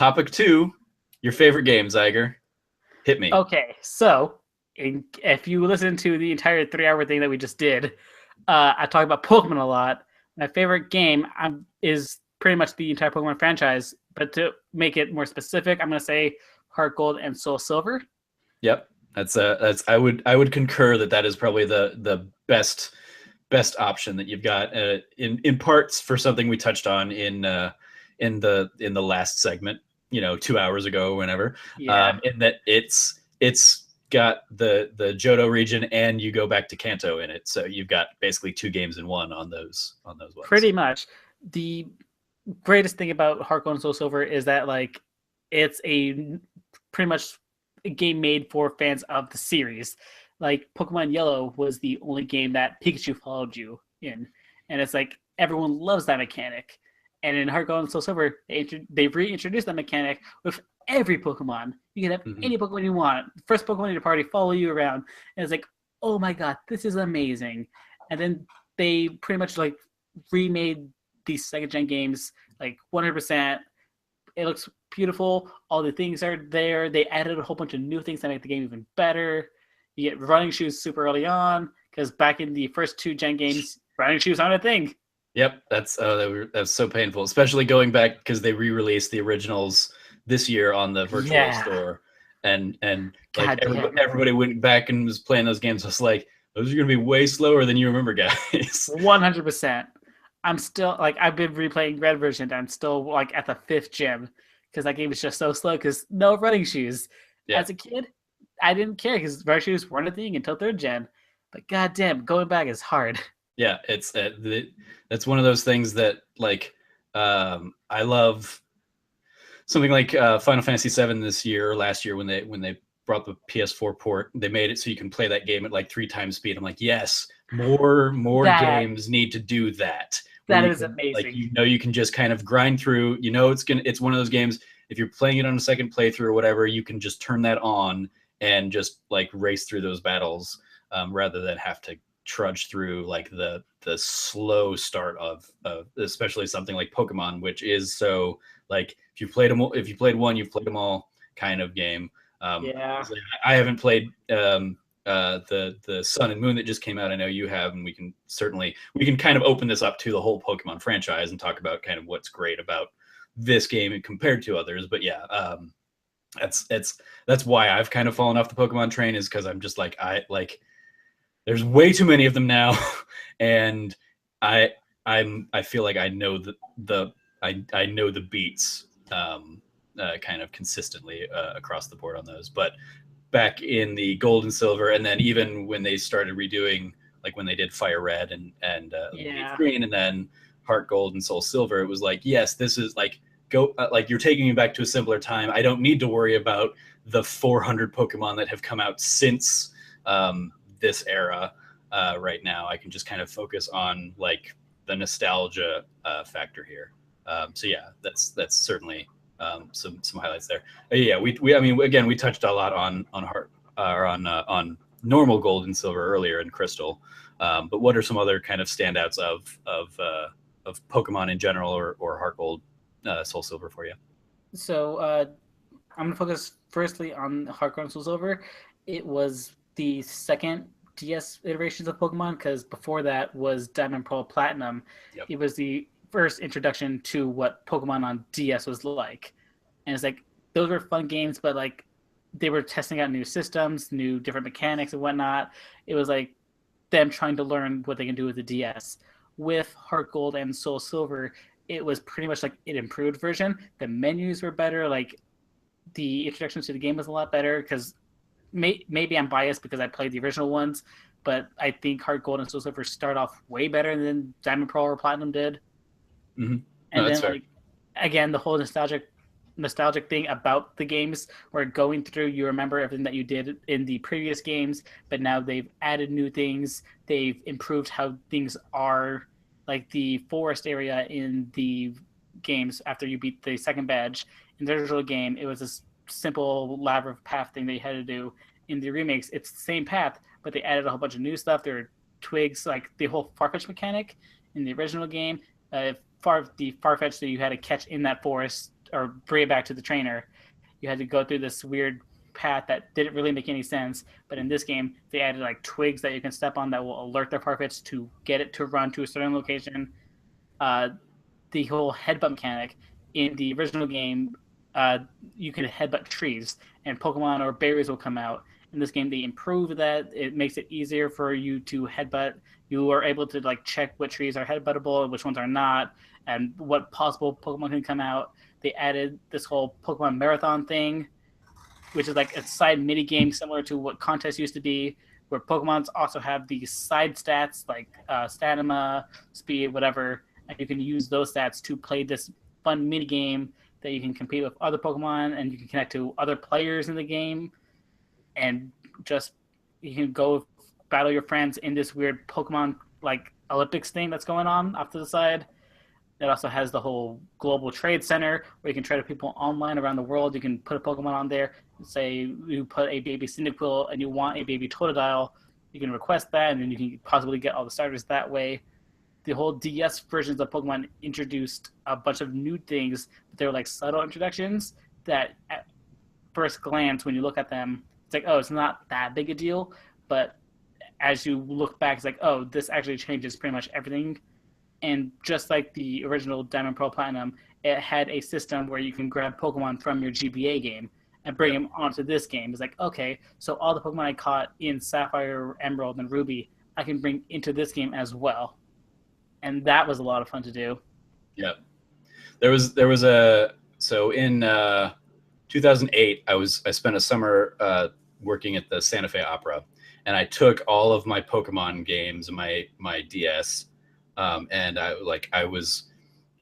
topic 2, your favorite game, Xyger. Hit me. Okay, so if you listen to the entire 3-hour thing that we just did, I talk about Pokemon a lot. My favorite game is pretty much the entire Pokemon franchise, but to make it more specific, I'm going to say Heart Gold and Soul Silver. Yep, that's I would concur that is probably the best option that you've got in parts for something we touched on in the last segment, 2 hours ago or whenever. Yeah. In that it's got the Johto region and you go back to Kanto in it, so you've got basically 2 games in one on those ones. Pretty much. The greatest thing about Heart Gold and Soul Silver is that it's a pretty much a game made for fans of the series. Like Pokemon Yellow was the only game that Pikachu followed you in, and it's like everyone loves that mechanic. And in Heart Gold and Soul Silver, they reintroduced that mechanic with every Pokemon. You can have any Pokemon you want. First Pokemon in your party follow you around, and it's like, oh my god, this is amazing. And then they pretty much remade these second gen games 100%. It looks beautiful. All the things are there. They added a whole bunch of new things that make the game even better. You get running shoes super early on, because back in the first 2 gen games, running shoes aren't a thing. Yep, that's so painful, especially going back because they re-released the originals this year on the virtual store, and everybody went back and was playing those games. Just like, those are going to be way slower than you remember, guys. 100%. I'm still I've been replaying Red version. And I'm still at the 5th gym because that game is just so slow because no running shoes. Yeah. As a kid, I didn't care because running shoes weren't a thing until 3rd gen. But goddamn, going back is hard. Yeah, it's that's one of those things that I love. Something like Final Fantasy VII this year or last year when they brought the PS4 port, they made it so you can play that game at 3 times speed. I'm like, yes, more games need to do that. That is amazing. You can just kind of grind through. It's one of those games. If you're playing it on a second playthrough or whatever, you can just turn that on and just race through those battles rather than have to trudge through the slow start of especially something like Pokemon, which is so if you played one, you've played them all kind of game. Yeah, I haven't played the Sun and Moon that just came out. I know you have, and we can kind of open this up to the whole Pokemon franchise and talk about kind of what's great about this game compared to others. But yeah, that's why I've kind of fallen off the Pokemon train, is because I'm just there's way too many of them now, and I feel like I know I know the beats kind of consistently across the board on those. But back in the Gold and Silver, and then even when they started redoing, when they did Fire Red and Green, and then Heart Gold and Soul Silver, it was yes, this is you're taking me back to a simpler time. I don't need to worry about the 400 Pokemon that have come out since this era right now. I can just kind of focus on the nostalgia factor here. So yeah, that's certainly some highlights there. Yeah, we touched a lot on Heart or on normal Gold and Silver earlier in Crystal, but what are some other kind of standouts of Pokemon in general or Heart Gold, Soul Silver for you? So I'm gonna focus firstly on Heart Gold and Soul Silver. It was the second DS iterations of Pokemon, because before that was Diamond, Pearl, Platinum. Yep. It was the first introduction to what Pokemon on DS was like, and it's those were fun games, but they were testing out new systems, new different mechanics and whatnot. It was them trying to learn what they can do with the DS. With Heart Gold and Soul Silver, it was pretty much an improved version. The menus were better. The introduction to the game was a lot better, because maybe I'm biased because I played the original ones, but I think Heart Gold and Soul Silver start off way better than Diamond, Pearl, or Platinum did. Mm-hmm. And then again, the whole nostalgic thing about the games, where going through, you remember everything that you did in the previous games, but now they've added new things. They've improved how things are, the forest area in the games. After you beat the second badge in the original game, it was a simple labyrinth path thing that you had to do. In the remakes, it's the same path, but they added a whole bunch of new stuff. There are twigs, the whole Farfetch mechanic in the original game. The Farfetch that you had to catch in that forest or bring it back to the trainer, you had to go through this weird path that didn't really make any sense. But in this game, they added like twigs that you can step on that will alert their Farfetch'd to get it to run to a certain location. Uh, the whole headbutt mechanic in the original game, you can headbutt trees and Pokemon or berries will come out. In this game, they improved that. It makes it easier for you to headbutt. You are able to like check what trees are headbuttable and which ones are not, and what possible Pokemon can come out. They added this whole Pokemon marathon thing, which is like a side mini game similar to what contests used to be, where Pokemons also have these side stats like stamina, speed, whatever, and you can use those stats to play this fun mini game that you can compete with other Pokemon, and you can connect to other players in the game, and just you can go battle your friends in this weird Pokemon like Olympics thing that's going on off to the side. It also has the whole global trade center where you can trade with people online around the world. You can put a Pokemon on there. Say you put a baby Cyndaquil and you want a baby Totodile, you can request that, and then you can possibly get all the starters that way. The whole DS versions of Pokemon introduced a bunch of new things, but they were like subtle introductions that at first glance, when you look at them, it's like, oh, it's not that big a deal. But as you look back, it's like, oh, this actually changes pretty much everything. And just like the original Diamond Pearl Platinum, it had a system where you can grab Pokemon from your GBA game and bring them onto this game. It's like, okay, so all the Pokemon I caught in Sapphire, Emerald, and Ruby, I can bring into this game as well. And that was a lot of fun to do. Yeah. There was a, so in 2008, I spent a summer working at the Santa Fe Opera, and I took all of my Pokemon games, my DS, and I was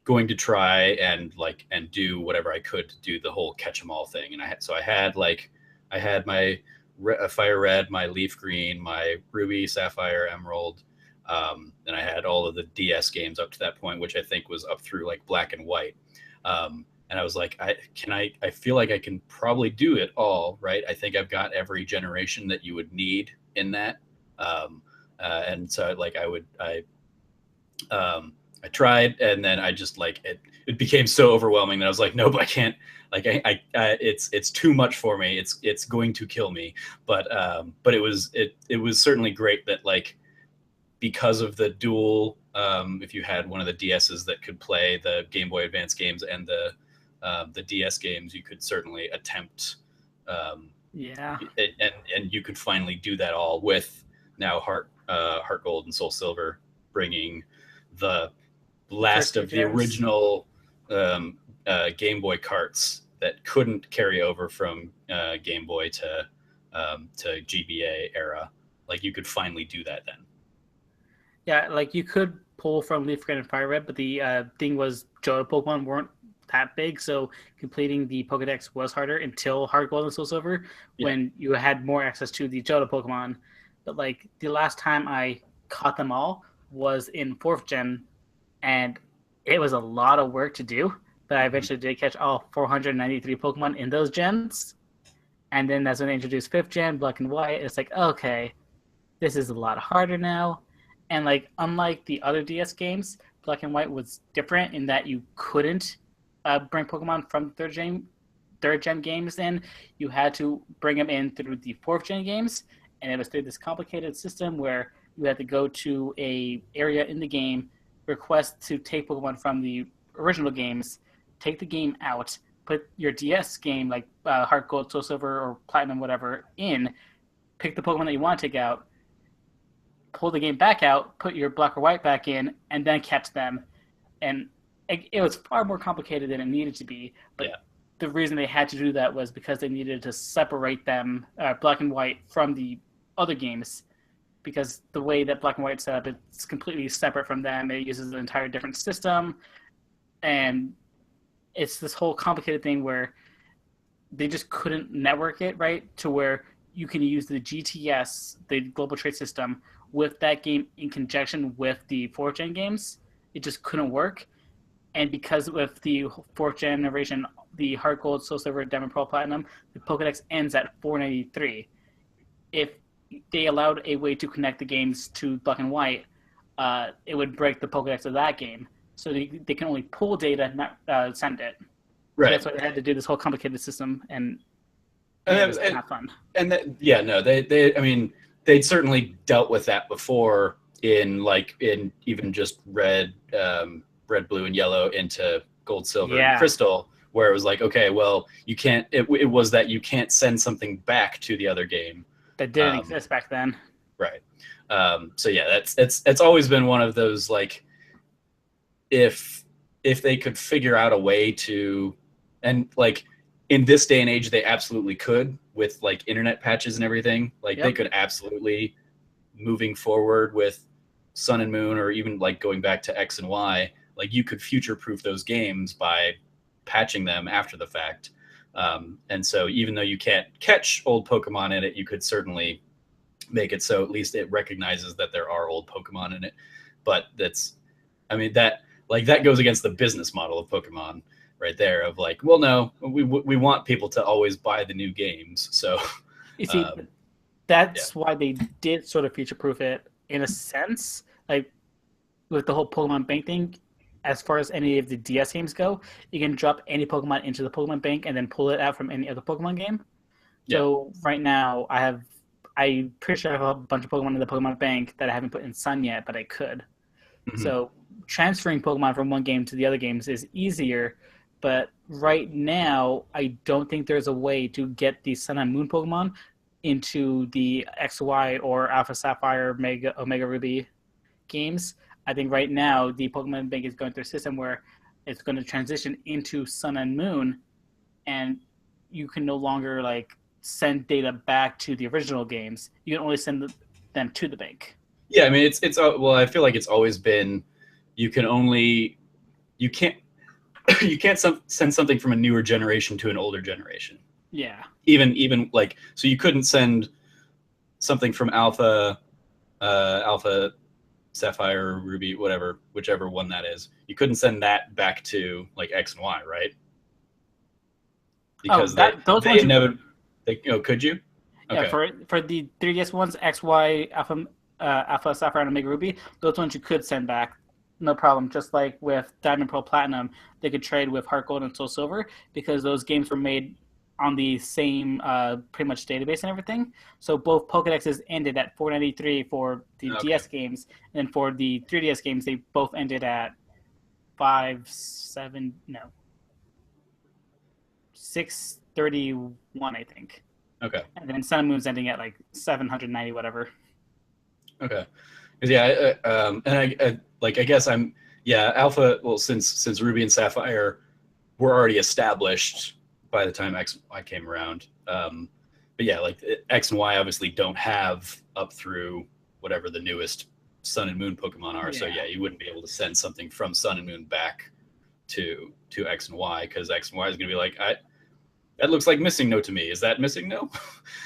going to try and do whatever I could to do the whole catch 'em all thing. And I had my Fire Red, my Leaf Green, my Ruby, Sapphire, Emerald, and I had all of the DS games up to that point, which I think was up through like Black and White. And I was like, I feel like I can probably do it all, right? I think I've got every generation that you would need in that. And so I tried, and then I just it became so overwhelming that I was like, nope, I can't, it's too much for me. It's going to kill me. But it was certainly great that because of the dual, if you had one of the DSs that could play the Game Boy Advance games and the DS games, you could certainly attempt, and you could finally do that all with now Heart Gold and Soul Silver, bringing the last of the original Game Boy carts that couldn't carry over from Game Boy to GBA era. You could finally do that then. Yeah, you could pull from Leaf Green and Fire Red, but the thing was Johto Pokemon weren't that big, so completing the Pokedex was harder until Heart Gold and Soul Silver, when you had more access to the Johto Pokemon. But the last time I caught them all was in 4th Gen, and it was a lot of work to do, but I eventually did catch all 493 Pokemon in those gens. And then that's when they introduced 5th Gen, Black and White. It's like, okay, this is a lot harder now. And unlike the other DS games, Black and White was different in that you couldn't bring Pokemon from third gen games in. You had to bring them in through the 4th Gen games, and it was through this complicated system where you had to go to a area in the game, request to take Pokemon from the original games, take the game out, put your DS game Heart Gold, Soul Silver, or Platinum, whatever, in, pick the Pokemon that you want to take out, pull the game back out, put your Black or White back in, and then catch them. And it was far more complicated than it needed to be. But the reason they had to do that was because they needed to separate them, Black and White, from the other games. Because the way that Black and White's set up, it's completely separate from them. It uses an entire different system. And it's this whole complicated thing where they just couldn't network it right to where you can use the GTS, the Global Trade System, with that game in conjunction with the 4th Gen games. It just couldn't work. And because with the 4th generation, the Heart Gold, Soul Silver, Diamond Pearl Platinum, the Pokedex ends at 493. If they allowed a way to connect the games to Black and White, it would break the Pokedex of that game. So they can only pull data, not send it. So Right. that's why they had to do this whole complicated system, and yeah, it And, was and, not fun. and that, yeah, no, I mean, they'd certainly dealt with that before in even just red, blue, and yellow into gold, silver, and Yeah, crystal, where it was like, okay, well, you can't. It was that you can't send something back to the other game. that didn't Um, exist back then. right. So yeah, it's always been one of those like if they could figure out a way to, and like in this day and age they absolutely could with like internet patches and everything, like they Yep. could absolutely moving forward with Sun and Moon, or even like going back to X and Y, like you could future proof those games by patching them after the fact. And so even though you can't catch old Pokemon in it, you could certainly make it so at least it recognizes that there are old Pokemon in it. But that's, I mean, that goes against the business model of Pokemon right there of like, well, no, we want people to always buy the new games. So, You see, um, yeah, that's why they did sort of future proof it in a sense, like with the whole Pokemon Bank thing. As far as any of the DS games go, you can drop any Pokemon into the Pokemon Bank and then pull it out from any other Pokemon game. yeah, So right now, I'm pretty sure I have a bunch of Pokemon in the Pokemon Bank that I haven't put in Sun yet, but I could. hmm, So transferring Pokemon from one game to the other games is easier, but right now I don't think there's a way to get the Sun and Moon Pokemon into the XY or Alpha Sapphire, Omega Ruby games. I think right now the Pokemon Bank is going through a system where it's going to transition into Sun and Moon, and you can no longer like send data back to the original games. You can only send them to the bank. yeah. I mean, it's well, I feel like it's always been you can only you can't you can't send something from a newer generation to an older generation. Yeah. Even like so you couldn't send something from alpha sapphire ruby whatever whichever one that is, you couldn't send that back to like X and Y, right? Oh, Because that those they ones you never could. could you, Yeah, okay, for the 3DS ones, XY, Alpha Sapphire, and Omega Ruby, those ones you could send back, no problem. Just like with Diamond, Pearl, Platinum, they could trade with Heart Gold and Soul Silver because those games were made on the same pretty much database and everything. So both Pokedexes ended at 493 for the okay, DS games, and for the 3DS games, they both ended at 5 7 no 631, I think. okay, And then Sun and Moon's ending at like 790 whatever. okay. 'Cause, yeah, and I guess I'm, yeah, alpha, well, since ruby and sapphire were already established by the time X Y came around. But yeah, like X and Y obviously don't have up through whatever the newest Sun and Moon Pokemon are. So Yeah. yeah, you wouldn't be able to send something from Sun and Moon back to X and Y, because X and Y is going to be like, that looks like missing no to me. Is that missing no?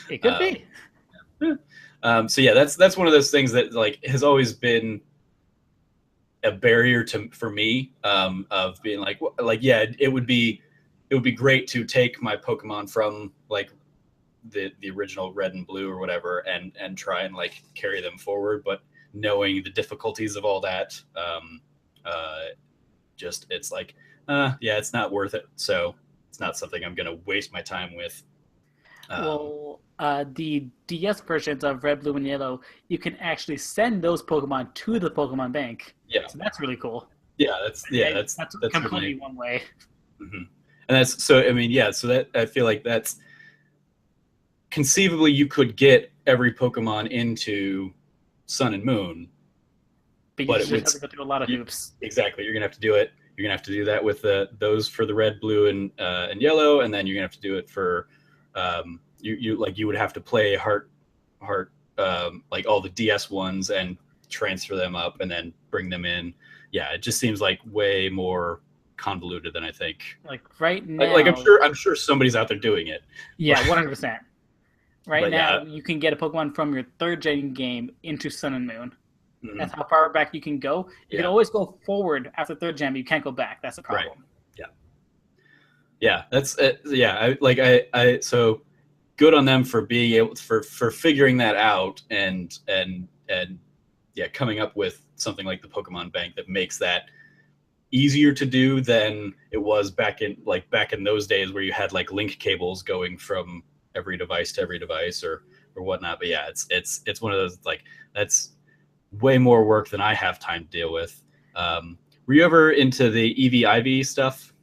It could um, be. so yeah, that's one of those things that like has always been a barrier to for me, of being like yeah, it would be great to take my Pokemon from like the original red and blue or whatever and try and like carry them forward, but knowing the difficulties of all that, just it's like yeah, it's not worth it. So it's not something I'm gonna waste my time with. um, Well, the DS versions of Red, Blue, and Yellow, you can actually send those Pokemon to the Pokemon Bank. yeah, So that's really cool. yeah, That's that's completely certainly. one way. Mhm. And that's so, I mean, yeah, so that I feel like that's conceivably you could get every Pokemon into Sun and Moon, But you but it just would, have to go through a lot of you, hoops. exactly, you're gonna have to do it. You're gonna have to do that with those for the red, blue, and yellow, and then you're gonna have to do it for you like you would have to play heart like all the DS ones and transfer them up and then bring them in. Yeah, it just seems like way more convoluted than I think. Like right Like now, I'm sure somebody's out there doing it, yeah, but 100%. Right yeah, now, you can get a Pokemon from your third gen game into Sun and Moon. That's mhm, how far back you can go. You can yeah, always go forward after third gen, but you can't go back. That's the right, problem. yeah, yeah. That's yeah. I so good on them for being able for figuring that out and yeah, coming up with something like the Pokemon Bank that makes that easier to do than it was back in those days where you had like link cables going from every device to every device or whatnot. But yeah, it's one of those, like, that's way more work than I have time to deal with. Were you ever into the EV/IV stuff?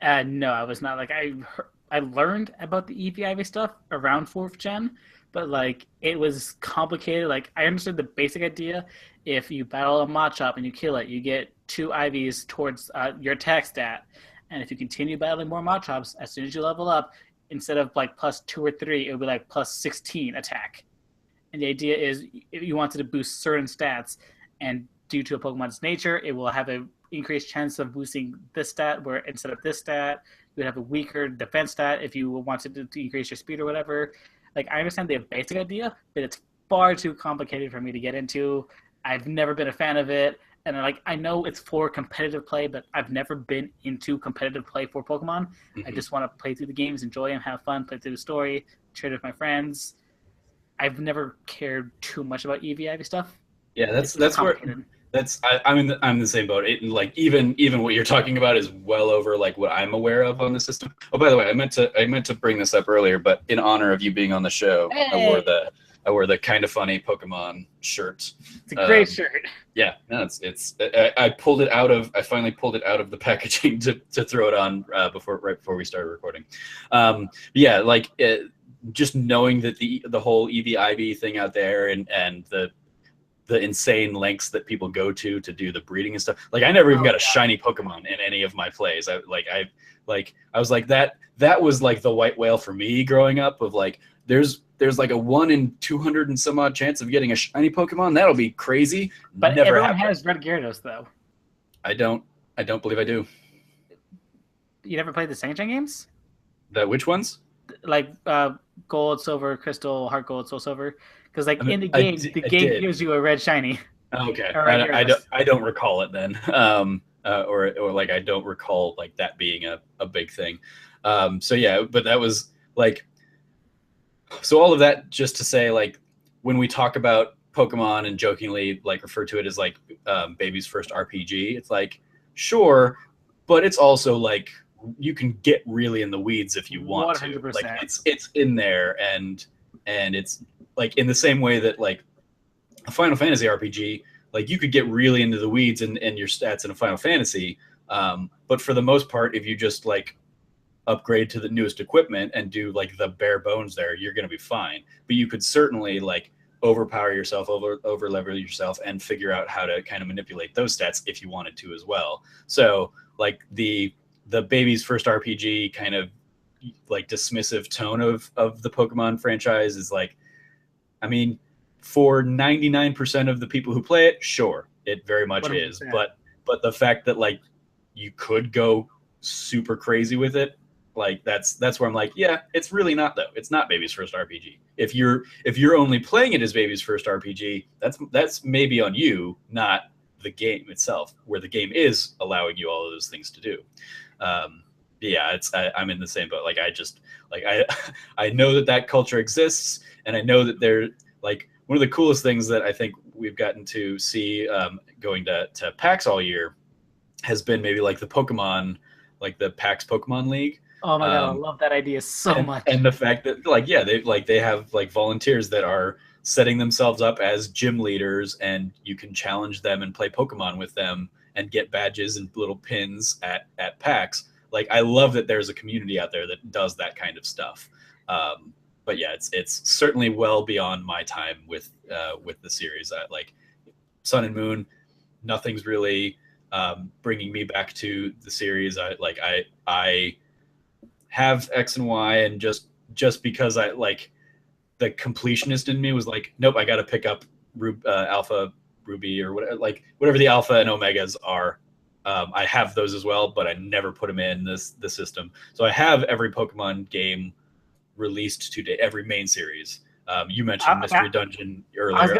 No, I was not. Like I learned about the EVIV stuff around fourth gen, but like it was complicated. Like I understood the basic idea. If you battle a Machop and you kill it, you get 2 IVs towards your attack stat, and if you continue battling more Machops, as soon as you level up, instead of like +2 or 3, it would be like +16 attack. And the idea is if you wanted to boost certain stats, and due to a Pokemon's nature, it will have an increased chance of boosting this stat, where instead of this stat, you would have a weaker defense stat if you wanted to increase your speed or whatever. Like, I understand the basic idea, but it's far too complicated for me to get into. I've never been a fan of it. And like, I know it's for competitive play, but I've never been into competitive play for Pokemon. I just want to play through the games, enjoy them, have fun, play through the story, trade with my friends. I've never cared too much about EVIV stuff. Yeah, that's where I'm the same boat. It, like, even what you're talking about is well over like what I'm aware of on the system. Oh, by the way, I meant to bring this up earlier, but in honor of you being on the show, Hey! I wore the kind of funny Pokemon shirt. It's a great shirt. Yeah, no, I finally pulled it out of the packaging to throw it on right before we started recording. Yeah, like just knowing that the whole EV/IV thing out there and the insane lengths that people go to do the breeding and stuff. Like, I never even got a shiny Pokemon in any of my plays. I was like that was like the white whale for me growing up, of like there's like a 1 in 200 and some odd chance of getting a shiny Pokemon. That'll be crazy. But never everyone happened. has Red Gyarados, though. I don't believe I do. You never played the Saint games? Which ones? Like Gold, Silver, Crystal, Heart Gold, Soul Silver? Because like in the game, the game gives you a red shiny. Okay, I don't recall it then. Or like I don't recall like that being a big thing. So yeah, but that was like, so all of that just to say, like, when we talk about Pokemon and jokingly like refer to it as like baby's first RPG, it's like, sure, but it's also like you can get really in the weeds if you want 100%. To. Like it's in there, and it's like in the same way that like a Final Fantasy RPG, like you could get really into the weeds and your stats in a Final Fantasy, but for the most part, if you just like upgrade to the newest equipment and do like the bare bones there, you're going to be fine. But you could certainly like overpower yourself, over leverage yourself, and figure out how to kind of manipulate those stats if you wanted to as well. So like the baby's first RPG kind of like dismissive tone of the Pokemon franchise is like, I mean, for 99% of the people who play it, sure, it very much 100%. Is. But the fact that like you could go super crazy with it, like that's where I'm like, yeah, it's really not though. It's not baby's first RPG. If you're only playing it as baby's first RPG, that's maybe on you, not the game itself, where the game is allowing you all of those things to do. Yeah, I'm in the same boat. Like I just like I know that culture exists, and I know that they're like one of the coolest things that I think we've gotten to see going to PAX all year has been maybe like the Pokemon, like the PAX Pokemon League. Oh my god, I love that idea so much. And the fact that like, yeah, they have like volunteers that are setting themselves up as gym leaders, and you can challenge them and play Pokemon with them and get badges and little pins at PAX. Like, I love that there's a community out there that does that kind of stuff. But yeah, it's certainly well beyond my time with the series. Like Sun and Moon, nothing's really bringing me back to the series. I have X and Y, and just because I like the completionist in me was like, nope, I got to pick up Alpha, Ruby, or whatever the Alpha and Omegas are. I have those as well, but I never put them in the system. So I have every Pokemon game released to date, every main series. You mentioned Mystery Dungeon earlier.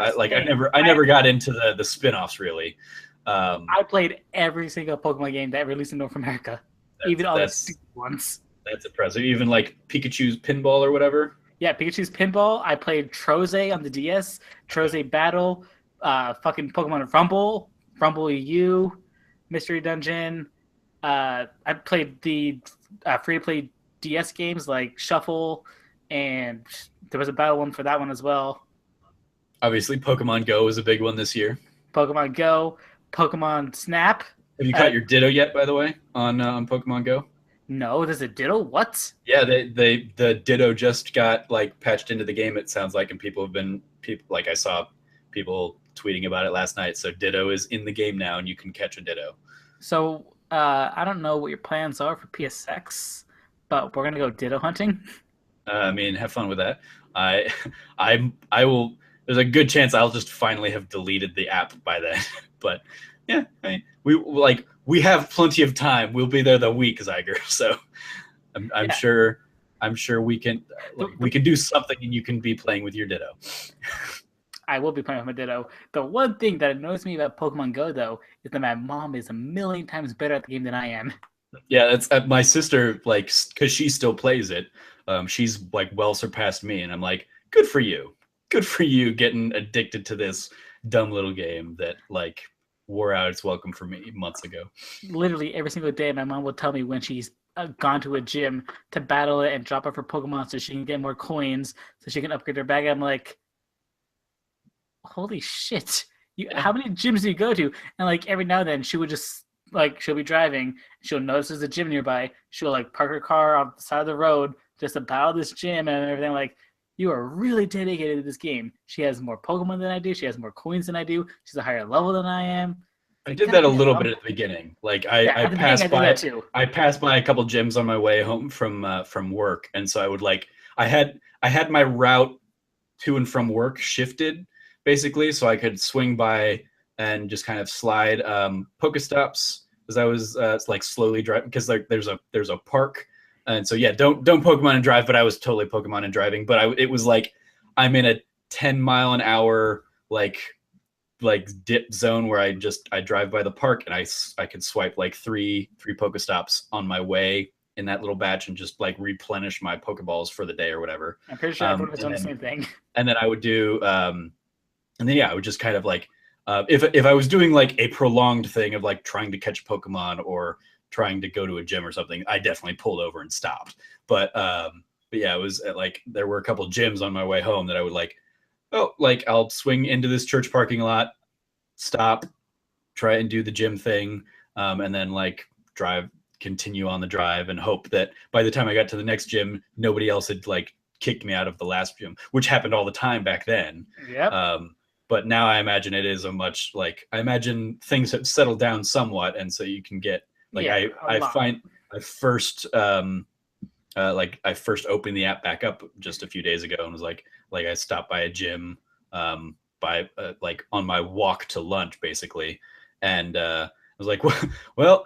I never got into the spin-offs really. I played every single Pokemon game that released in North America, even all the stupid ones. That's impressive. Even like Pikachu's Pinball or whatever. Yeah, Pikachu's Pinball. I played Trove on the DS, Trove Battle, fucking Pokemon Rumble EU, Mystery Dungeon. I played the free-to-play DS games like Shuffle, and there was a battle one for that one as well. Obviously, Pokemon Go is a big one this year. Pokemon Go, Pokemon Snap. Have you caught your Ditto yet, by the way, on Pokemon Go? No, there's a Ditto? What? Yeah, the Ditto just got like patched into the game, it sounds like, and people like I saw people tweeting about it last night. So Ditto is in the game now, and you can catch a Ditto. So I don't know what your plans are for PSX, but we're gonna go Ditto hunting. I mean, have fun with that. I I will. There's a good chance I'll just finally have deleted the app by then. But yeah, I mean, we have plenty of time. We'll be there the week, Xyger. So I'm sure we can do something, and you can be playing with your Ditto. I will be playing with my Ditto. The one thing that annoys me about Pokemon Go, though, is that my mom is a million times better at the game than I am. Yeah, that's my sister, like, because she still plays it. She's like well surpassed me, and I'm like, good for you. Good for you getting addicted to this dumb little game that like wore out its welcome for me months ago. Literally every single day, my mom will tell me when she's gone to a gym to battle it and drop off her Pokemon so she can get more coins so she can upgrade her bag. I'm like, holy shit. How many gyms do you go to? And like every now and then she would just like, she'll be driving, she'll notice there's a gym nearby, she'll like park her car on the side of the road just to battle this gym and everything. Like, you are really dedicated to this game. She has more Pokemon than I do. She has more coins than I do. She's a higher level than I am. I did that a little bit at the beginning. Like I passed by a couple gyms on my way home from work, and so I would like I had my route to and from work shifted basically, so I could swing by and just kind of slide Pokestops as I was like slowly driving, because like there's a park. And so, yeah, don't Pokemon and drive, but I was totally Pokemon and driving. But it was like I'm in a 10-mile-an-hour like dip zone where I drive by the park, and I can swipe like three Pokestops on my way in that little batch and just like replenish my Pokeballs for the day or whatever. I'm pretty sure everyone has done the same thing. And then I would do, and then yeah, I would just kind of like if I was doing like a prolonged thing of like trying to catch Pokemon or trying to go to a gym or something, I definitely pulled over and stopped. But yeah, it was like there were a couple gyms on my way home that I would like, I'll swing into this church parking lot, stop, try and do the gym thing, and then like continue on the drive and hope that by the time I got to the next gym, nobody else had like kicked me out of the last gym, which happened all the time back then. Yeah. But now I imagine it is I imagine things have settled down somewhat, and so you can get like I first opened the app back up just a few days ago and was like I stopped by a gym like on my walk to lunch basically, and I was like, well,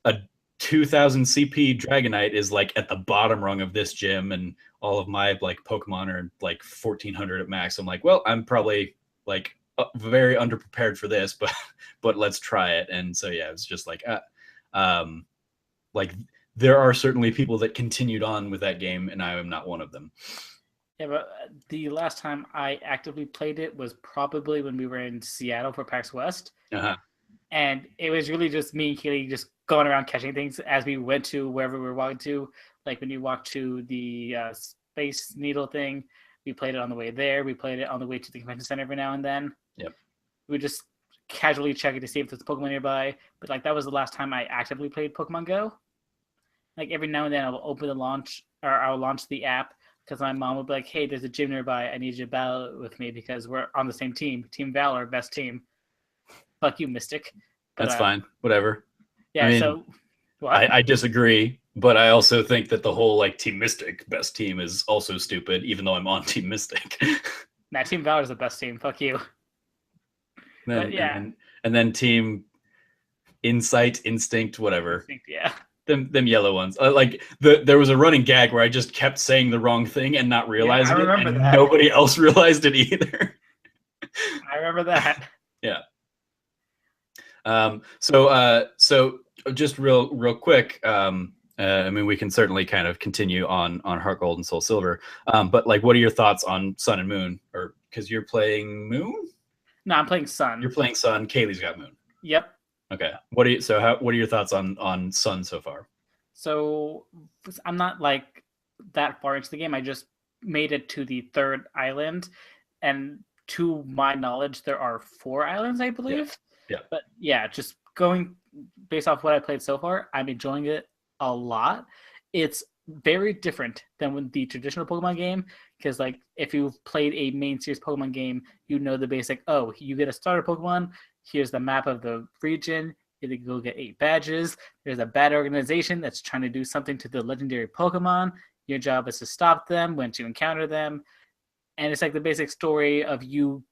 a 2000 CP Dragonite is like at the bottom rung of this gym, and all of my like Pokemon are like 1400 at max. I'm like, well, I'm probably like very underprepared for this, but let's try it. And so yeah, it's just like like there are certainly people that continued on with that game, and I am not one of them. Yeah, but the last time I actively played it was probably when we were in Seattle for PAX West. Uh-huh. And it was really just me and Keely just going around catching things as we went to wherever we were walking to. Like when you walk to the Space Needle thing, we played it on the way there. We played it on the way to the convention center every now and then. Yep. We just casually checking to see if there's Pokemon nearby. But like that was the last time I actively played Pokemon Go. Like every now and then I'll open I'll launch the app because my mom will be like, hey, there's a gym nearby. I need you to battle with me because we're on the same team. Team Valor, best team. Fuck you, Mystic. But, that's fine. Whatever. Yeah, I mean, so I disagree, but I also think that the whole like Team Mystic best team is also stupid, even though I'm on Team Mystic. Nah, Team Valor is the best team. Fuck you. And then Team Insight, Instinct, whatever. Instinct, yeah. Them yellow ones. There was a running gag where I just kept saying the wrong thing and not realizing it, and nobody else realized it either. I remember that. Yeah. So just real quick, I mean, we can certainly kind of continue on Heart Gold and Soul Silver, but like, what are your thoughts on Sun and Moon? Or because you're playing Moon? No, I'm playing Sun. You're playing Sun. Kaylee's got Moon. Yep. Okay. What are your thoughts on Sun so far? So I'm not like that far into the game. I just made it to the third island, and to my knowledge, there are 4 islands, I Yeah. believe. Yeah. But yeah, just going based off what I played so far, I'm enjoying it a lot. It's very different than when the traditional Pokemon game, because like if you've played a main series Pokemon game, you know the basic. Oh, you get a starter Pokemon. Here's the map of the region. You have to go get 8 badges. There's a bad organization that's trying to do something to the legendary Pokemon. Your job is to stop them once you encounter them. And it's like the basic story of you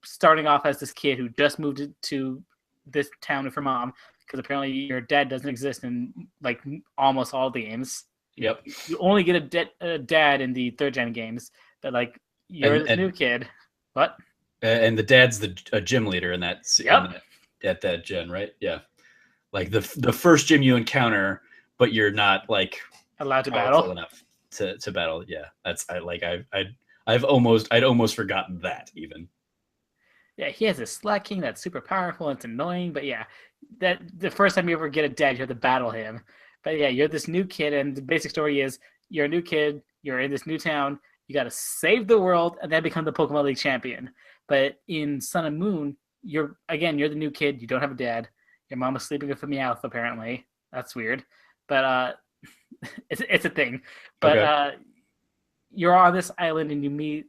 starting off as this kid who just moved to this town with her mom, because apparently your dad doesn't exist in like almost all the games. Yep. You only get a dad in the third gen games, but like you're this new kid. What? And the dad's a gym leader in that. Yep. At that gen, right? Yeah. Like the first gym you encounter, but you're not like allowed to powerful battle enough to battle. Yeah, I'd almost forgotten that even. Yeah, he has a Slacking that's super powerful and it's annoying, but yeah, that the first time you ever get a dad, you have to battle him. But yeah, you're this new kid, and the basic story is you're a new kid, you're in this new town, you got to save the world, and then become the Pokemon League champion. But in Sun and Moon, you're the new kid, you don't have a dad, your mom is sleeping with a Meowth apparently. That's weird, but it's a thing. But Okay. you're on this island and you meet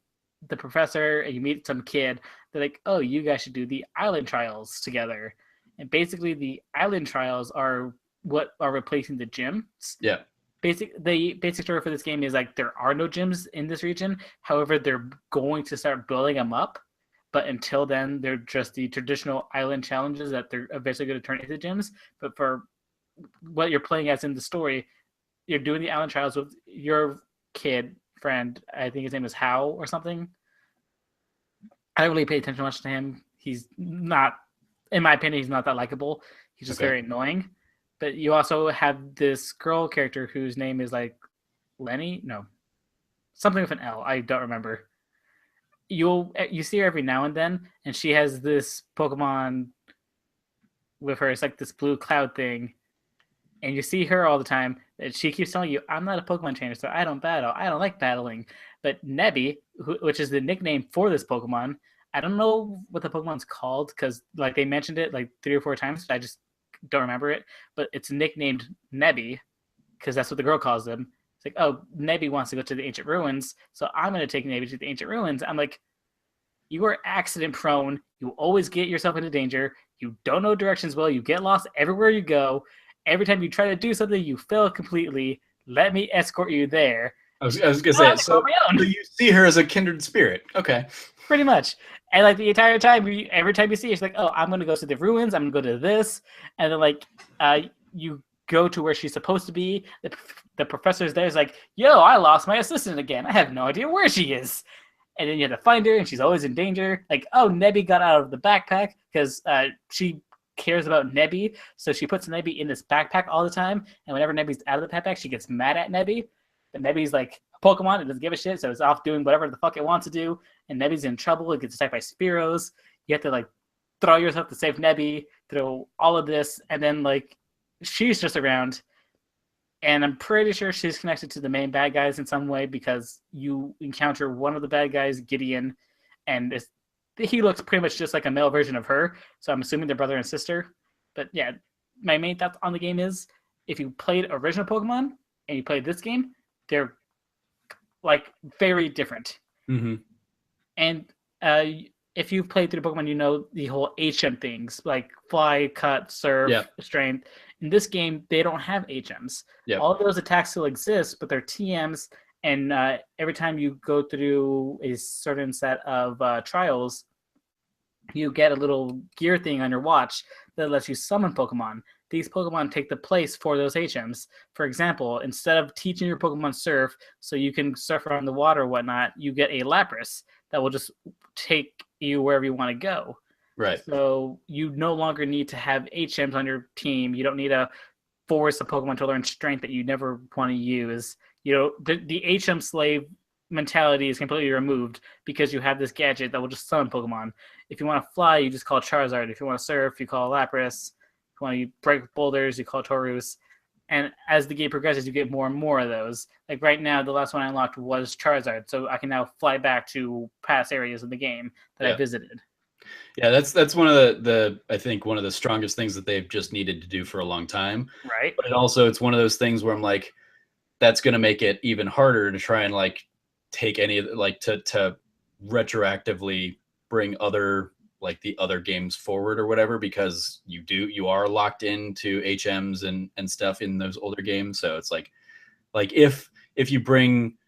the professor and you meet some kid. They're like, oh, you guys should do the island trials together. And basically, the island trials are what are replacing the gyms. Yeah. The basic story for this game is like there are no gyms in this region. However, they're going to start building them up. But until then, they're just the traditional island challenges that they're eventually going to turn into gyms. But for what you're playing as in the story, you're doing the island trials with your kid friend. I think his name is How or something. I don't really pay attention much to him. He's not, in my opinion, he's not that likable. He's just very annoying. But you also have this girl character whose name is like Lenny. No, something with an L. I don't remember. You see her every now and then, and she has this Pokemon with her. It's like this blue cloud thing, and you see her all the time. And she keeps telling you, "I'm not a Pokemon trainer, so I don't battle. I don't like battling." But Nebby, which is the nickname for this Pokemon, I don't know what the Pokemon's called because like they mentioned it like 3 or 4 times, but I just don't remember it. But it's nicknamed Nebby because that's what the girl calls them. It's like, oh, Nebby wants to go to the ancient ruins, so I'm going to take Nebby to the ancient ruins. I'm like, you are accident prone. You always get yourself into danger. You don't know directions well. You get lost everywhere you go. Every time you try to do something, you fail completely. Let me escort you there. I was gonna say, so you see her as a kindred spirit. Okay. Pretty much. And like the entire time, every time you see her, she's like, oh, I'm going to go to the ruins. I'm going to go to this. And then like you go to where she's supposed to be. The professor's there is like, yo, I lost my assistant again. I have no idea where she is. And then you have to find her, and she's always in danger. Like, oh, Nebby got out of the backpack because she cares about Nebby. So she puts Nebby in this backpack all the time. And whenever Nebby's out of the backpack, she gets mad at Nebby. But Nebby's like a Pokemon. It doesn't give a shit. So it's off doing whatever the fuck it wants to do. And Nebby's in trouble. It gets attacked by Spearows. You have to like throw yourself to save Nebby, through all of this. And then like she's just around. And I'm pretty sure she's connected to the main bad guys in some way because you encounter one of the bad guys, Gideon, and he looks pretty much just like a male version of her. So I'm assuming they're brother and sister. But yeah, my main thoughts on the game is if you played original Pokemon and you played this game, they're like very different. Mm-hmm. And if you've played through the Pokemon, you know the whole HM things like Fly, Cut, Surf, Strength. In this game, they don't have HMs. Yep. All of those attacks still exist, but they're TMs. And every time you go through a certain set of trials, you get a little gear thing on your watch that lets you summon Pokemon. These Pokemon take the place for those HMs. For example, instead of teaching your Pokemon surf so you can surf around the water or whatnot, you get a Lapras that will just take you wherever you want to go. Right. So you no longer need to have HMs on your team. You don't need to force a Pokemon to learn strength that you never want to use. You know, the HM slave mentality is completely removed because you have this gadget that will just summon Pokemon. If you want to fly, you just call Charizard. If you want to surf, you call Lapras. If you Pokemon. You break boulders, you call Torus, and as the game progresses, you get more and more of those. Like right now, the last one I unlocked was Charizard, so I can now fly back to past areas of the game that I visited. Yeah, that's one of the I think one of the strongest things that they've just needed to do for a long time. Right. But it's one of those things where I'm like, that's going to make it even harder to try and like take any of like to retroactively bring other like the other games forward or whatever, because you are locked into HMs and stuff in those older games. So it's like if you bring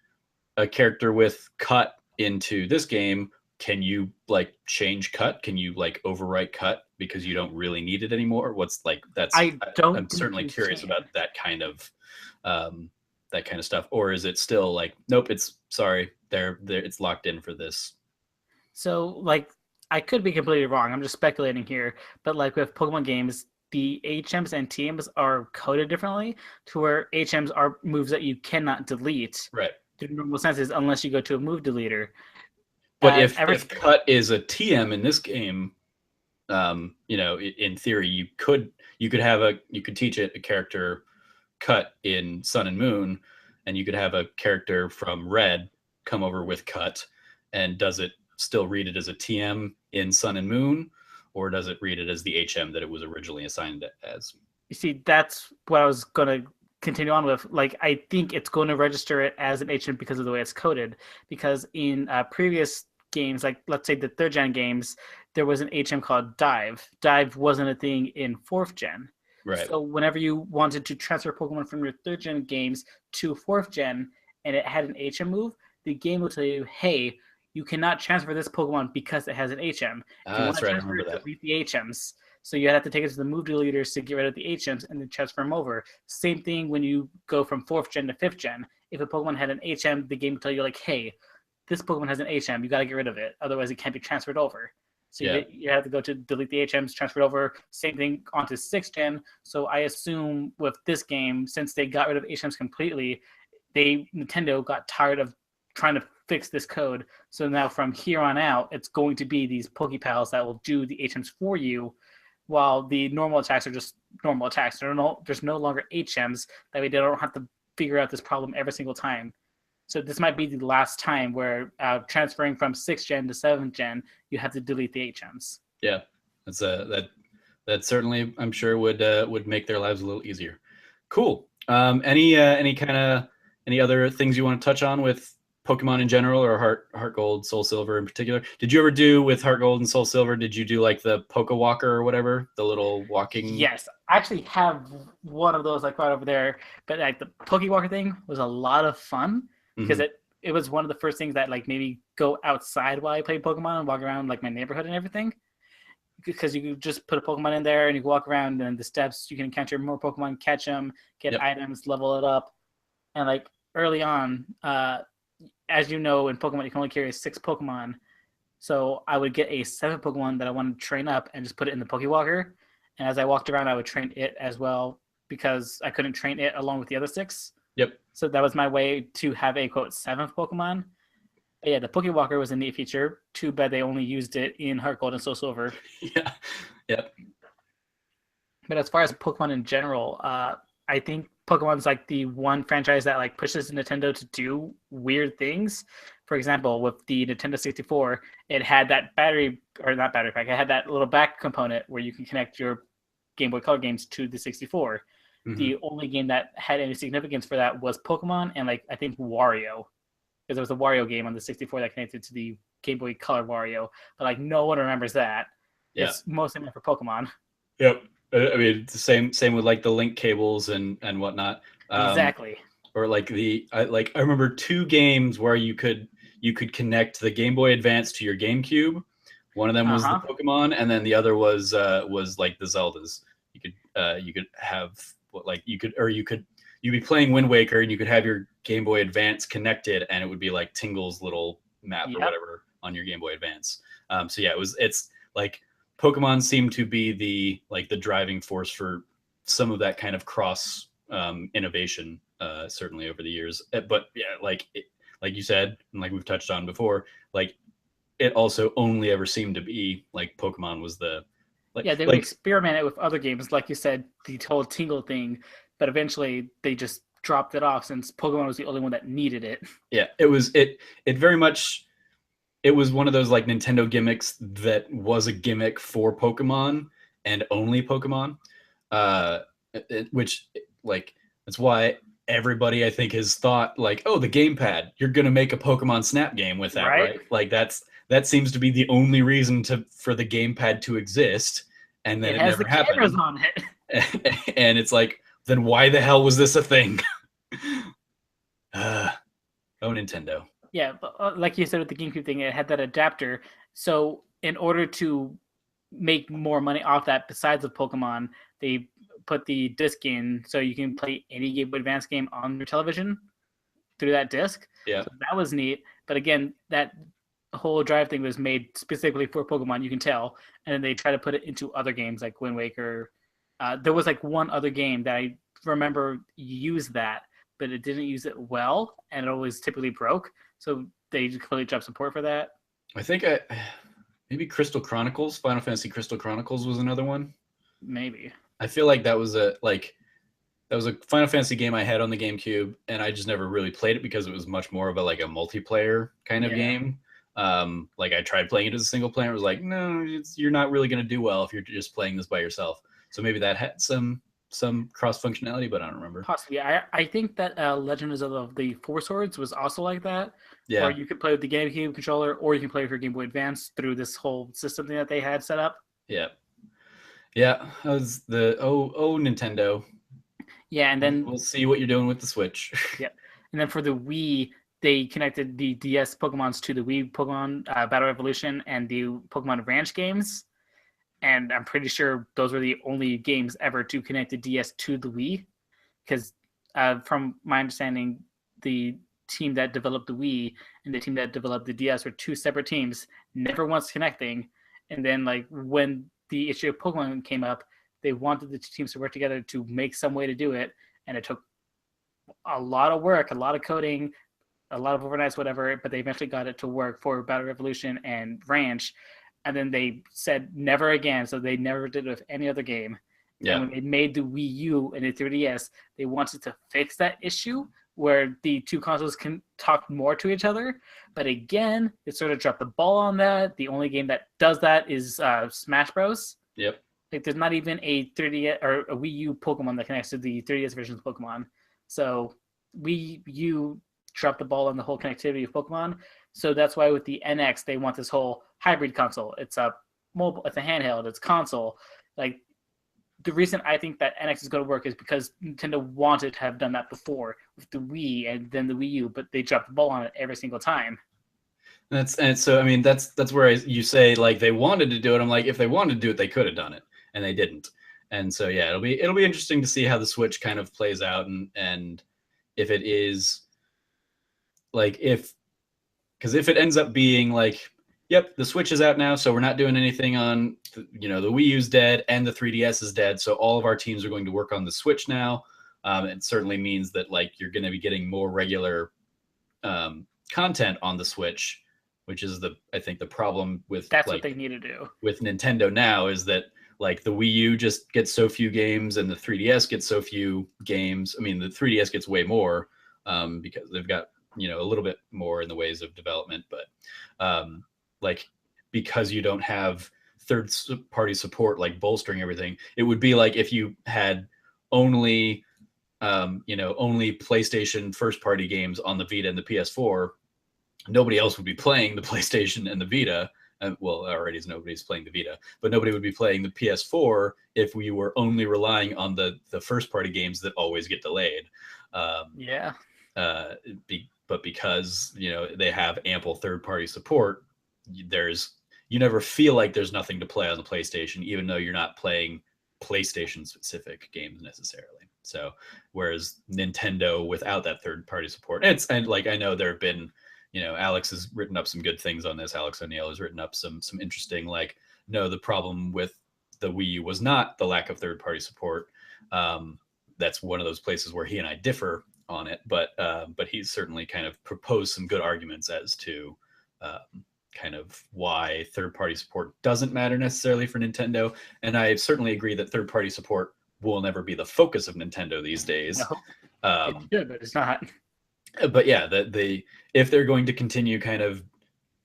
a character with cut into this game, can you like change cut? Can you like overwrite cut because you don't really need it anymore? What's like I'm certainly curious about that kind of stuff. Or is it still like, nope, it's sorry, there it's locked in for this? So like I could be completely wrong. I'm just speculating here, but like with Pokemon games, the HMs and TMs are coded differently to where HMs are moves that you cannot delete. Right. Through normal senses unless you go to a move deleter. But if cut is a TM in this game, in theory, you could teach it a character cut in Sun and Moon, and you could have a character from Red come over with cut, and does it still read it as a TM in Sun and Moon, or does it read it as the HM that it was originally assigned as? You see, that's what I was going to continue on with. Like, I think it's going to register it as an HM because of the way it's coded. Because in previous games, like let's say the 3rd gen games, there was an HM called Dive. Dive wasn't a thing in 4th gen. Right. So whenever you wanted to transfer Pokemon from your 3rd gen games to 4th gen and it had an HM move, the game will tell you, hey, you cannot transfer this Pokemon because it has an HM. If you want to transfer it, delete the HMs. So you have to take it to the move deleters to get rid of the HMs and then transfer them over. Same thing when you go from 4th gen to 5th gen. If a Pokemon had an HM, the game will tell you like, hey, this Pokemon has an HM. You got to get rid of it. Otherwise, it can't be transferred over. So you have to go to delete the HMs, transfer it over. Same thing onto 6th gen. So I assume with this game, since they got rid of HMs completely, Nintendo got tired of trying to fix this code. So now from here on out, it's going to be these Pokepals that will do the HMs for you, while the normal attacks are just normal attacks. There's no longer HMs. That way they don't have to figure out this problem every single time. So this might be the last time where transferring from 6th gen to 7th gen, you have to delete the HMs. Yeah, that's that certainly, I'm sure, would make their lives a little easier. Cool. Any other things you want to touch on with Pokemon in general, or Heart Gold, Soul Silver in particular? Did you ever do with Heart Gold and Soul Silver? Did you do like the Poke Walker or whatever, the little walking? Yes, I actually have one of those like right over there. But like the Poke Walker thing was a lot of fun because it was one of the first things that like made me go outside while I played Pokemon and walk around like my neighborhood and everything. Because you could just put a Pokemon in there and you can walk around, and the steps you can encounter more Pokemon, catch them, get items, level it up, and like early on. As you know, in Pokemon, you can only carry 6 Pokemon. So I would get a 7th Pokemon that I wanted to train up and just put it in the Pokewalker. And as I walked around, I would train it as well because I couldn't train it along with the other 6. Yep. So that was my way to have a, quote, 7th Pokemon. But yeah, the Pokewalker was a neat feature. Too bad they only used it in Heart Gold and Soul Silver. Yeah. Yep. But as far as Pokemon in general, I think Pokemon's like the one franchise that like pushes Nintendo to do weird things. For example, with the Nintendo 64, it had that not battery pack. It had that little back component where you can connect your Game Boy Color games to the 64. Mm-hmm. The only game that had any significance for that was Pokemon and like I think Wario, because there was a Wario game on the 64 that connected to the Game Boy Color Wario, but like no one remembers that. Yeah. It's mostly meant for Pokemon. Yep. I mean, it's the same with like the link cables and whatnot. Exactly. Or like I remember 2 games where you could connect the Game Boy Advance to your GameCube. One of them was the Pokemon, and then the other was like the Zeldas. You could have you'd be playing Wind Waker and you could have your Game Boy Advance connected, and it would be like Tingle's little map or whatever on your Game Boy Advance. So yeah, it's like Pokemon seem to be the driving force for some of that kind of cross innovation, certainly over the years. But yeah, like you said, and like we've touched on before, like it also only ever seemed to be like Pokemon was the Yeah, they would experiment it with other games, like you said, the whole Tingle thing, but eventually they just dropped it off since Pokemon was the only one that needed it. Yeah, it very much, it was one of those like Nintendo gimmicks that was a gimmick for Pokemon and only Pokemon, uh, which like that's why everybody I think has thought like, oh, the gamepad, you're gonna make a Pokemon Snap game with that, right? Like that seems to be the only reason for the gamepad to exist, and then it has never the happened. Cameras on it. And it's like, then why the hell was this a thing? Oh, Nintendo. Yeah, but like you said with the GameCube thing, it had that adapter. So in order to make more money off that, besides of Pokemon, they put the disc in so you can play any Game Boy Advance game on your television through that disc. Yeah, so that was neat. But again, that whole drive thing was made specifically for Pokemon. You can tell, and then they try to put it into other games like Wind Waker. There was like one other game that I remember used that, but it didn't use it well, and it always typically broke. So they just completely dropped support for that. I think maybe Crystal Chronicles, Final Fantasy Crystal Chronicles was another one. Maybe. I feel like that was a Final Fantasy game I had on the GameCube, and I just never really played it because it was much more of a multiplayer kind of game. Like I tried playing it as a single player, it was like, no, you're not really going to do well if you're just playing this by yourself. So maybe that had some cross functionality, but I don't remember. Possibly. I think that Legend of the Four Swords was also like that. Yeah. Where you could play with the GameCube controller, or you can play with your Game Boy Advance through this whole system thing that they had set up. Yeah. Yeah. That was the Nintendo. Yeah, and then we'll see what you're doing with the Switch. Yeah. And then for the Wii, they connected the DS Pokemons to the Wii Pokemon Battle Revolution and the Pokemon Ranch games. And I'm pretty sure those were the only games ever to connect the DS to the Wii. Because from my understanding, the team that developed the Wii and the team that developed the DS were two separate teams, never once connecting. And then when the issue of Pokemon came up, they wanted the two teams to work together to make some way to do it. And it took a lot of work, a lot of coding, a lot of overnights, whatever, but they eventually got it to work for Battle Revolution and Ranch. And then they said never again, so they never did it with any other game. Yeah. And when they made the Wii U and the 3DS, they wanted to fix that issue where the two consoles can talk more to each other. But again, it sort of dropped the ball on that. The only game that does that is Smash Bros. Yep. There's not even a 3DS or a Wii U Pokemon that connects to the 3DS version of Pokemon. So Wii U dropped the ball on the whole connectivity of Pokemon. So that's why with the NX, they want this whole hybrid console. It's a mobile, it's a handheld, it's console. The reason I think that NX is going to work is because Nintendo wanted to have done that before with the Wii and then the Wii U, but they dropped the ball on it every single time. That's where you say they wanted to do it. I'm like, if they wanted to do it, they could have done it, and they didn't. And so yeah, it'll be interesting to see how the Switch kind of plays out, and if it is because if it ends up being yep, the Switch is out now, so we're not doing anything on the Wii U's dead and the 3DS is dead, so all of our teams are going to work on the Switch now. It certainly means that you're going to be getting more regular content on the Switch, which is I think the problem with that's what they need to do with Nintendo now is that the Wii U just gets so few games and the 3DS gets so few games. I mean, the 3DS gets way more because they've got a little bit more in the ways of development, but because you don't have third party support bolstering everything, it would be like if you had only only PlayStation first party games on the Vita and the PS4. Nobody else would be playing the PlayStation and the Vita. Well, already nobody's playing the Vita, but nobody would be playing the PS4 if we were only relying on the first party games that always get delayed. But because they have ample third party support, you never feel like there's nothing to play on the PlayStation, even though you're not playing PlayStation specific games necessarily. So whereas Nintendo without that third party support, and I know there have been, Alex has written up some good things on this. Alex O'Neill has written up some interesting, no, the problem with the Wii U was not the lack of third party support. That's one of those places where he and I differ on it, but he's certainly kind of proposed some good arguments as to kind of why third-party support doesn't matter necessarily for Nintendo. And I certainly agree that third-party support will never be the focus of Nintendo these days. No, it should, but it's not. But yeah, if they're going to continue kind of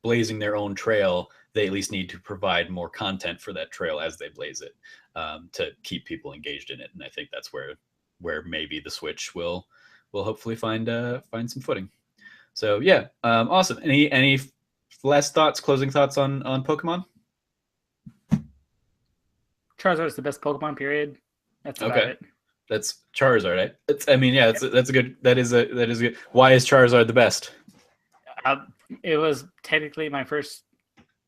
blazing their own trail, they at least need to provide more content for that trail as they blaze it, to keep people engaged in it. And I think that's where maybe the Switch will hopefully find some footing. So yeah, awesome. Any last thoughts, closing thoughts on Pokemon? Charizard is the best Pokemon. Period. That's about it. That's Charizard, right? That is good. Why is Charizard the best? It was technically my first.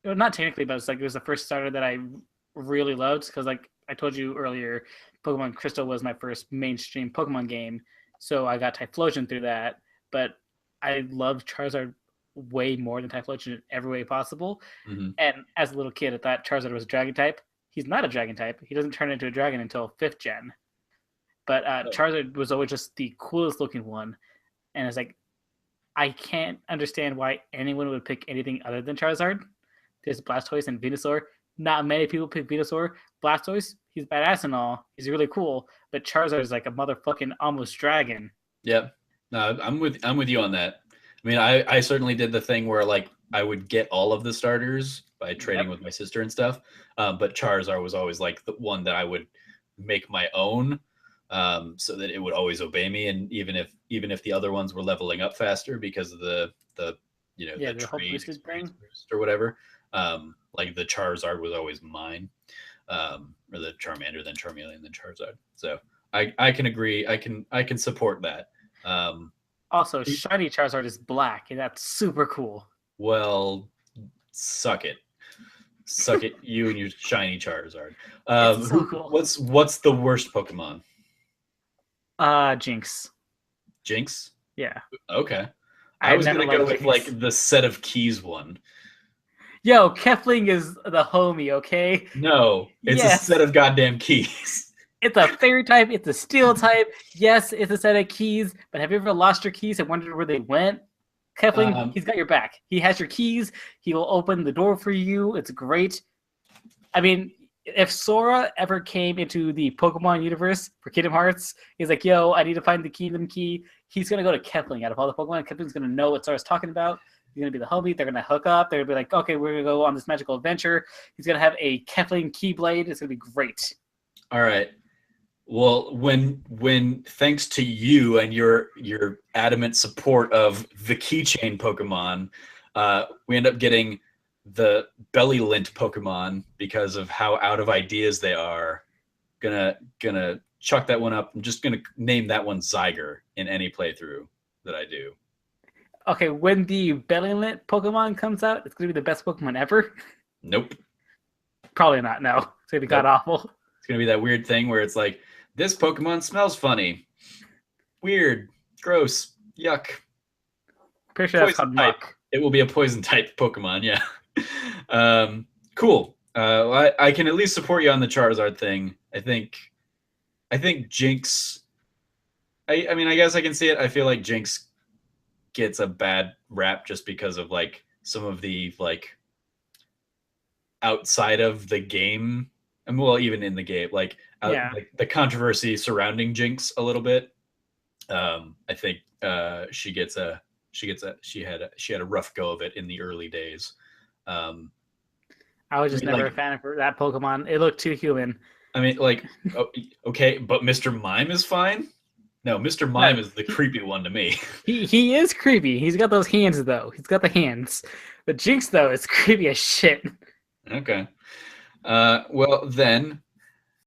Well, not technically, but it was the first starter that I really loved because, like I told you earlier, Pokemon Crystal was my first mainstream Pokemon game, so I got Typhlosion through that. But I loved Charizard way more than Typhlosion in every way possible. Mm-hmm. And as a little kid, I thought Charizard was a Dragon type. He's not a Dragon type. He doesn't turn into a dragon until 5th gen. But Charizard was always just the coolest looking one. And it's like, I can't understand why anyone would pick anything other than Charizard. There's Blastoise and Venusaur. Not many people pick Venusaur. Blastoise, he's badass and all. He's really cool. But Charizard is like a motherfucking almost dragon. Yeah. No, I'm with you on that. I mean, I certainly did the thing where like I would get all of the starters by trading with my sister and stuff. But Charizard was always like the one that I would make my own. So that it would always obey me, and even if the other ones were leveling up faster because of the the trade boost or whatever, like the Charizard was always mine, or the Charmander, then Charmeleon, then Charizard. So I can agree. I can support that. Also, shiny Charizard is black, and that's super cool. Well, suck it, you and your shiny Charizard. So cool. What's the worst Pokemon? Jinx. Jinx? Yeah. Okay. I was gonna go with like the Set of Keys one. Yo, Kefling is the homie, okay? No, it's a set of goddamn keys. It's a fairy type, it's a steel type. Yes, it's a set of keys, but have you ever lost your keys and wondered where they went? Kefling, he's got your back. He has your keys. He will open the door for you. It's great. I mean, if Sora ever came into the Pokemon universe for Kingdom Hearts, he's like, yo, I need to find the Kingdom Key. He's going to go to Kefling. Out of all the Pokemon, Kefling's going to know what Sora's talking about. He's going to be the homie. They're going to hook up. They're going to be like, okay, we're going to go on this magical adventure. He's going to have a Kefling Keyblade. It's going to be great. All right. Well, when thanks to you and your adamant support of the keychain Pokemon, we end up getting the belly lint Pokemon because of how out of ideas they are. Gonna chuck that one up. I'm just gonna name that one Xyger in any playthrough that I do. Okay, when the belly lint Pokemon comes out, it's gonna be the best Pokemon ever. Nope. Probably not. No, it's gonna be god awful. It's gonna be that weird thing where it's like, this Pokemon smells funny, weird, gross, yuck. Pretty sure that's called muck. It will be a poison type Pokemon. Yeah. Cool. I can at least support you on the Charizard thing. I think Jinx. I mean, I guess I can see it. I feel like Jinx gets a bad rap just because of like some of the like outside of the game, and well, even in the game, like the controversy surrounding Jinx a little bit. I think she had a rough go of it in the early days. I was just never a fan of that Pokemon. It looked too human. I mean, like, okay, but Mr. Mime is fine? No, Mr. Mime is the creepy one to me. He is creepy. He's got those hands, though. He's got the hands. But Jinx, though, is creepy as shit. Okay. Well, then,